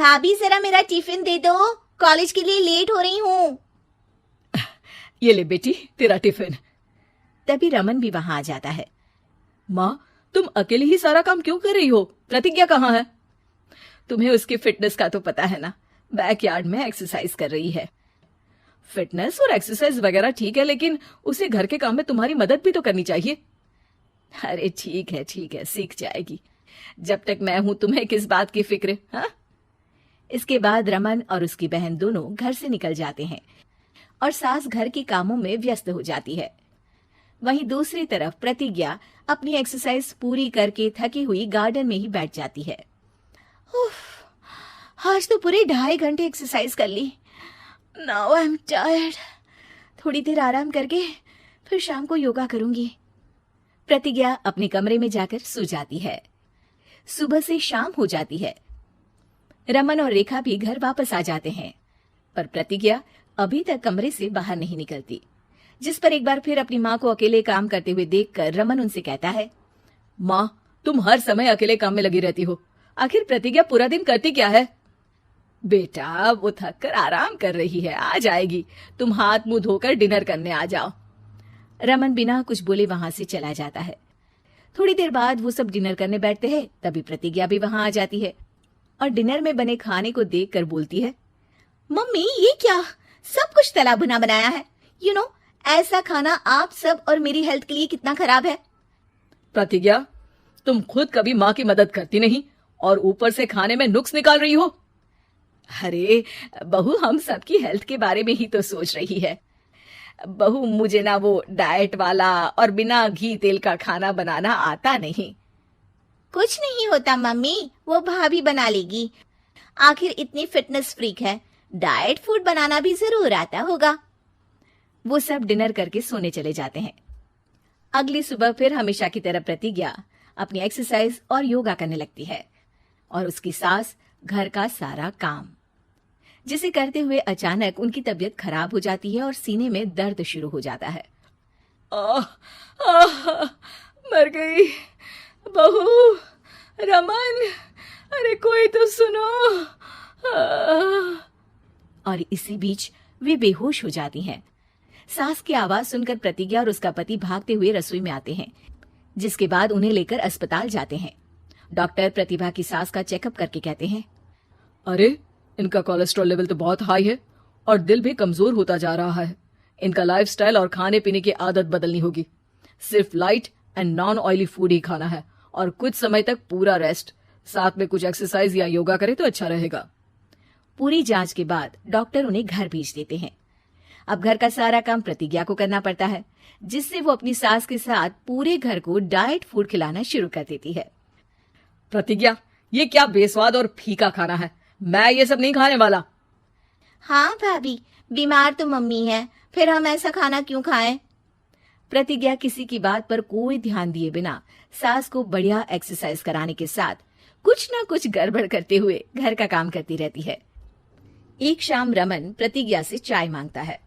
भाभी जरा मेरा टिफिन दे दो, कॉलेज के लिए लेट हो रही हूँ। ये ले बेटी तेरा टिफिन। तभी रमन भी वहां आ जाता है। माँ, तुम अकेली ही सारा काम क्यों कर रही हो? प्रतिज्ञा कहाँ है? तुम्हें उसकी फिटनेस का तो पता है ना, बैकयार्ड में एक्सरसाइज कर रही है। फिटनेस और एक्सरसाइज वगैरह ठीक है, लेकिन उसे घर के काम में तुम्हारी मदद भी तो करनी चाहिए। अरे ठीक है, सीख जाएगी। जब तक मैं हूं तुम्हें किस बात की फिक्र? हाँ। इसके बाद रमन और उसकी बहन दोनों घर से निकल जाते हैं और सास घर के कामों में व्यस्त हो जाती है। वहीं दूसरी तरफ प्रतिज्ञा अपनी एक्सरसाइज पूरी करके थकी हुई गार्डन में ही बैठ जाती है। आज तो पूरे 2.5 घंटे एक्सरसाइज कर ली। Now I am tired. थोड़ी देर आराम करके फिर शाम को योगा करूंगी। प्रतिज्ञा अपने कमरे में जाकर सो जाती है। सुबह से शाम हो जाती है। रमन और रेखा भी घर वापस आ जाते हैं, पर प्रतिज्ञा अभी तक कमरे से बाहर नहीं निकलती, जिस पर एक बार फिर अपनी माँ को अकेले काम करते हुए देखकर रमन उनसे कहता है, माँ, तुम हर समय अकेले काम में लगी रहती हो। आखिर प्रतिज्ञा पूरा दिन करती क्या है? बेटा, वो थक कर आराम कर रही है, आ जाएगी। तुम हाथ मुंह धोकर डिनर करने आ जाओ। रमन बिना कुछ बोले वहां से चला जाता है। थोड़ी देर बाद वो सब डिनर करने बैठते हैं। तभी प्रतिज्ञा भी वहां आ जाती है और डिनर में बने खाने को देखकर बोलती है, मम्मी ये क्या, सब कुछ तला भुना बनाया है। यू नो, ऐसा खाना आप सब और मेरी हेल्थ के लिए कितना खराब है। प्रतिज्ञा, तुम खुद कभी माँ की मदद करती नहीं और ऊपर से खाने में नुक्स निकाल रही हो। अरे बहू, हम सबकी हेल्थ के बारे में ही तो सोच रही है। बहू, मुझे ना वो डाइट वाला और बिना घी तेल का खाना बनाना आता नहीं। कुछ नहीं होता मम्मी, वो भाभी बना लेगी। आखिर इतनी फिटनेस फ्रीक है, डाइट फूड बनाना भी जरूर आता होगा। वो सब डिनर करके सोने चले जाते हैं। अगली सुबह फिर हमेशा की तरह प्रतिज्ञा अपनी एक्सरसाइज और योगा करने लगती है और उसकी सास घर का सारा काम, जिसे करते हुए अचानक उनकी तबीयत खराब हो जाती है और सीने में दर्द शुरू हो जाता है। मर गई बहू। रमन, अरे कोई तो सुनो। और इसी बीच वे बेहोश हो जाती हैं। सास की आवाज सुनकर प्रतिज्ञा और उसका पति भागते हुए रसोई में आते हैं, जिसके बाद उन्हें लेकर अस्पताल जाते हैं। डॉक्टर प्रतिभा की सास का चेकअप करके कहते हैं, अरे इनका कोलेस्ट्रॉल लेवल तो बहुत हाई है और दिल भी कमजोर होता जा रहा है। इनका लाइफस्टाइल और खाने पीने की आदत बदलनी होगी। सिर्फ light and non oily food ही खाना है और कुछ समय तक पूरा रेस्ट, साथ में कुछ एक्सरसाइज या योगा करे तो अच्छा रहेगा। पूरी जांच के बाद डॉक्टर उन्हें घर भेज देते हैं। अब घर का सारा काम प्रतिज्ञा को करना पड़ता है, जिससे वो अपनी सास के साथ पूरे घर को डाइट फूड खिलाना शुरू कर देती है। प्रतिज्ञा, ये क्या बेस्वाद और फीका खाना है, मैं ये सब नहीं खाने वाला। हाँ भाभी, बीमार तो मम्मी है, फिर हम ऐसा खाना क्यों खाएं? प्रतिज्ञा किसी की बात पर कोई ध्यान दिए बिना सास को बढ़िया एक्सरसाइज कराने के साथ कुछ ना कुछ गड़बड़ करते हुए घर का काम करती रहती है। एक शाम रमन प्रतिज्ञा से चाय मांगता है।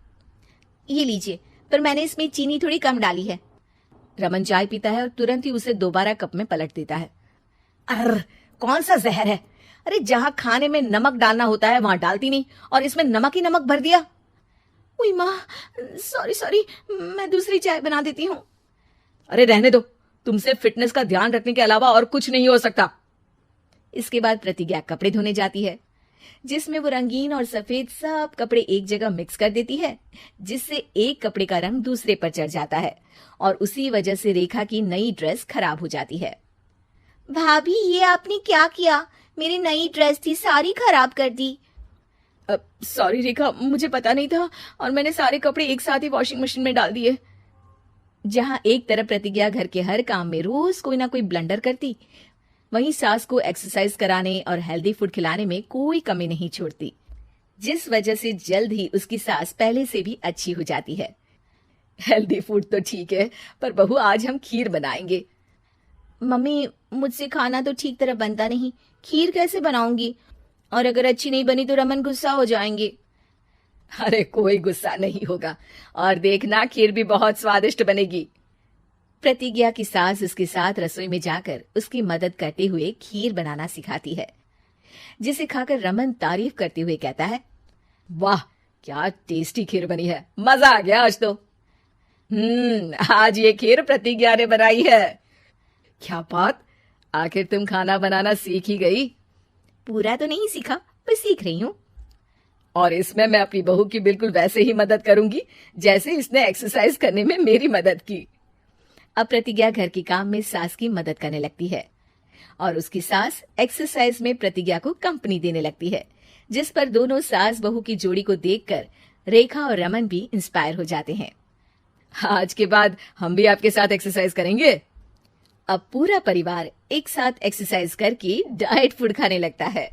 ये लीजिए, पर मैंने इसमें चीनी थोड़ी कम डाली है। रमन चाय पीता है और तुरंत ही उसे दोबारा कप में पलट देता है। अरे कौन सा जहर है? अरे जहाँ खाने में नमक डालना होता है वहां डालती नहीं और इसमें नमक ही नमक भर दिया। उई माँ, सॉरी, मैं दूसरी चाय बना देती हूँ। अरे रहने दो, तुमसे फिटनेस का ध्यान रखने के अलावा और कुछ नहीं हो सकता। इसके बाद प्रतिज्ञा कपड़े धोने जाती है, जिसमें वो रंगीन और सफेद सब कपड़े एक जगह मिक्स कर देती है, जिससे एक कपड़े का रंग दूसरे पर चढ़ जाता है और उसी वजह से रेखा की नई ड्रेस खराब हो जाती है। भाभी, ये आपने क्या किया? मेरी नई ड्रेस थी, सारी खराब कर दी। सॉरी रेखा, मुझे पता नहीं था और मैंने सारे कपड़े एक साथ ही वॉशिंग मशीन में डाल दिए। जहां एक तरफ प्रतिज्ञा घर के हर काम में रोज कोई ना कोई ब्लंडर करती, वहीं सास को एक्सरसाइज कराने और हेल्दी फूड खिलाने में कोई कमी नहीं छोड़ती, जिस वजह से जल्द ही उसकी सास पहले से भी अच्छी हो जाती है। हेल्दी फूड तो ठीक है, पर बहू आज हम खीर बनाएंगे। मम्मी, मुझसे खाना तो ठीक तरह बनता नहीं, खीर कैसे बनाऊंगी? और अगर अच्छी नहीं बनी तो रमन गुस्सा हो जाएंगे। अरे कोई गुस्सा नहीं होगा और देखना, खीर भी बहुत स्वादिष्ट बनेगी। प्रतिज्ञा की सास उसके साथ रसोई में जाकर उसकी मदद करते हुए खीर बनाना सिखाती है। जिसे खाकर रमन तारीफ करते हुए कहता है, वाह, क्या टेस्टी खीर बनी है, मजा आ गया आज तो। आज ये खीर प्रतिज्ञा ने बनाई है। क्या बात, आखिर तुम खाना बनाना सीख ही गई। पूरा तो नहीं सीखा, पर सीख रही हूँ। और इसमें मैं अपनी बहू की बिल्कुल वैसे ही मदद करूंगी जैसे इसने एक्सरसाइज करने में मेरी मदद की। अब प्रतिज्ञा घर के काम में सास की मदद करने लगती है और उसकी सास एक्सरसाइज में प्रतिज्ञा को कंपनी देने लगती है, जिस पर दोनों सास बहू की जोड़ी को देखकर रेखा और रमन भी इंस्पायर हो जाते हैं। आज के बाद हम भी आपके साथ एक्सरसाइज करेंगे। अब पूरा परिवार एक साथ एक्सरसाइज करके डाइट फूड खाने लगता है।